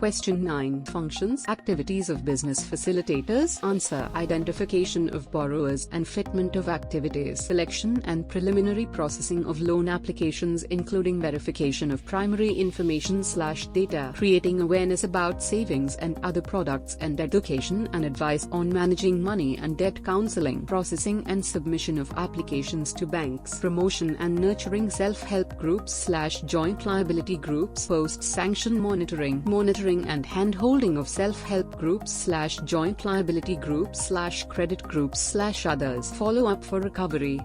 Question 9. Functions, activities of business facilitators. Answer: identification of borrowers and fitment of activities, selection and preliminary processing of loan applications including verification of primary information/data, creating awareness about savings and other products, and education and advice on managing money and debt, counseling, processing and submission of applications to banks, promotion and nurturing self-help groups/joint liability groups, post-sanction monitoring and hand-holding of self-help groups/joint liability groups/credit groups/others, follow-up for recovery.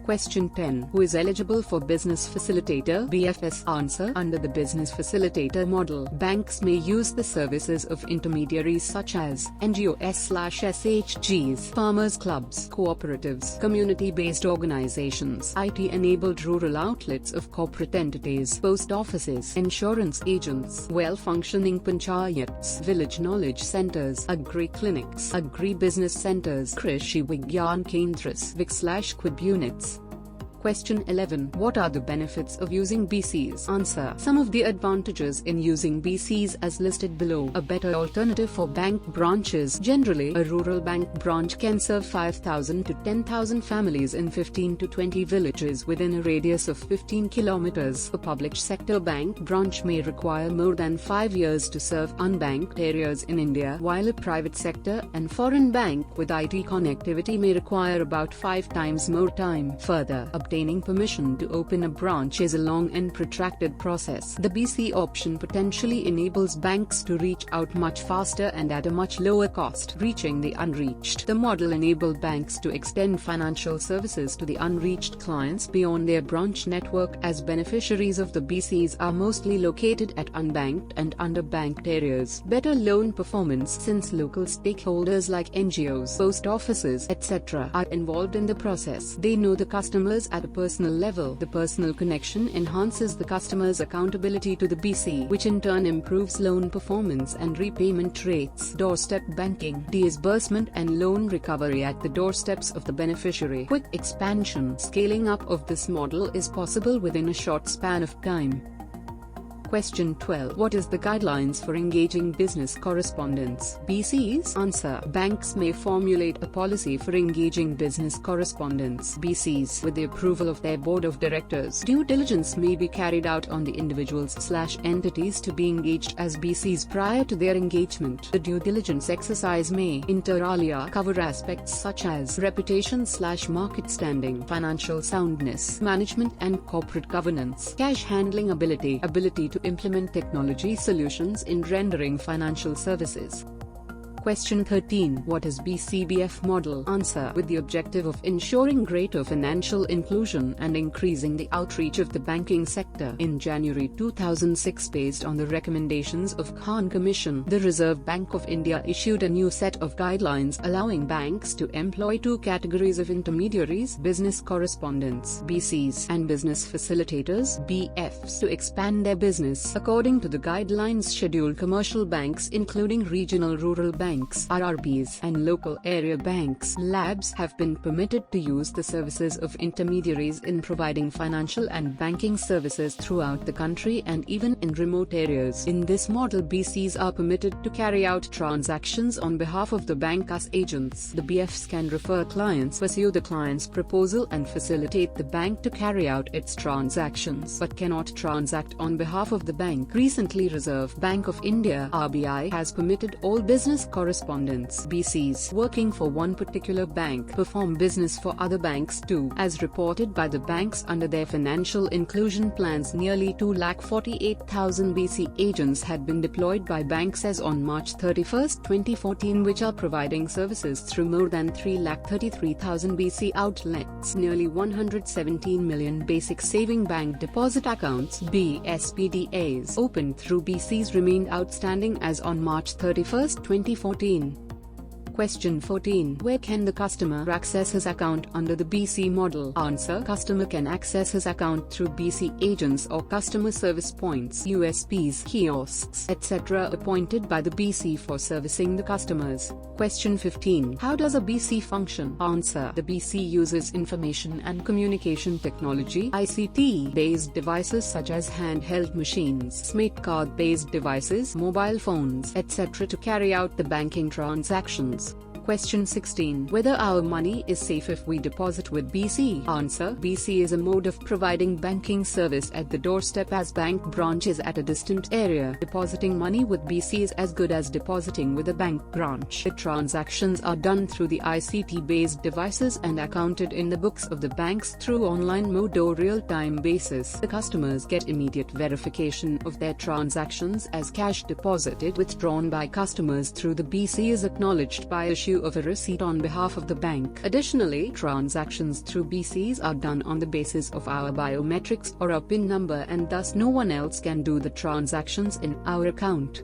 Question 10. Who is eligible for Business Facilitator (BFS)? Answer: under the Business Facilitator model, banks may use the services of intermediaries such as NGOs/SHGs, farmers clubs, cooperatives, community-based organizations, IT-enabled rural outlets of corporate entities, post offices, insurance agents, well-functioning panchayats, village knowledge centers, agri-clinics, agri-business centers, Krishi Vigyan Kendras, VIC/QUIB units. Question 11. What are the benefits of using BCs? Answer: some of the advantages in using BCs as listed below. A better alternative for bank branches. Generally, a rural bank branch can serve 5,000 to 10,000 families in 15 to 20 villages within a radius of 15 kilometers. A public sector bank branch may require more than 5 years to serve unbanked areas in India, while a private sector and foreign bank with IT connectivity may require about 5 times more time. Further, obtaining permission to open a branch is a long and protracted process. The BC option potentially enables banks to reach out much faster and at a much lower cost, reaching the unreached. The model enables banks to extend financial services to the unreached clients beyond their branch network, as beneficiaries of the BCs are mostly located at unbanked and underbanked areas. Better loan performance, since local stakeholders like NGOs, post offices, etc. are involved in the process. They know the customers at a personal level. The personal connection enhances the customer's accountability to the BC, which in turn improves loan performance and repayment rates. Doorstep banking, disbursement and loan recovery at the doorsteps of the beneficiary. Quick expansion, scaling up of this model is possible within a short span of time. Question 12. What is the guidelines for engaging business correspondents? BCs? Answer: banks may formulate a policy for engaging business correspondents (BCs) with the approval of their board of directors. Due diligence may be carried out on the individuals/entities to be engaged as BCs prior to their engagement. The due diligence exercise may, inter alia, cover aspects such as reputation/market standing, financial soundness, management and corporate governance, cash handling ability to implement technology solutions in rendering financial services. Question 13. What is BCBF model? Answer: with the objective of ensuring greater financial inclusion and increasing the outreach of the banking sector. In January 2006, based on the recommendations of Khan Commission, the Reserve Bank of India issued a new set of guidelines allowing banks to employ 2 categories of intermediaries: business correspondents (BCs) and business facilitators (BFs) to expand their business. According to the guidelines, scheduled commercial banks including regional rural banks, RRBs, and local area banks (LABs) have been permitted to use the services of intermediaries in providing financial and banking services throughout the country and even in remote areas. In this model, BCs are permitted to carry out transactions on behalf of the bank as agents. The BFs can refer clients, pursue the client's proposal and facilitate the bank to carry out its transactions, but cannot transact on behalf of the bank. Recently, Reserve Bank of India (RBI) has permitted all business correspondents (BCs) working for one particular bank perform business for other banks too. As reported by the banks under their financial inclusion plans, nearly 2,48,000 BC agents had been deployed by banks as on March 31, 2014, which are providing services through more than 3,33,000 BC outlets. Nearly 117 million basic saving bank deposit accounts (BSPDAs) opened through BCs remained outstanding as on March 31, 2014. Question 14. Where can the customer access his account under the BC model? Answer. Customer can access his account through BC agents or customer service points, USPs, kiosks, etc. appointed by the BC for servicing the customers. Question 15. How does a BC function? Answer. The BC uses information and communication technology (ICT)-based devices such as handheld machines, smart card-based devices, mobile phones, etc. to carry out the banking transactions. Question 16. Whether our money is safe if we deposit with BC? Answer. BC is a mode of providing banking service at the doorstep as bank branches at a distant area. Depositing money with BC is as good as depositing with a bank branch. The transactions are done through the ICT-based devices and accounted in the books of the banks through online mode or real-time basis. The customers get immediate verification of their transactions as cash deposited withdrawn by customers through the BC is acknowledged by issue of a receipt on behalf of the bank. Additionally, transactions through BCs are done on the basis of our biometrics or a PIN number, and thus no one else can do the transactions in our account.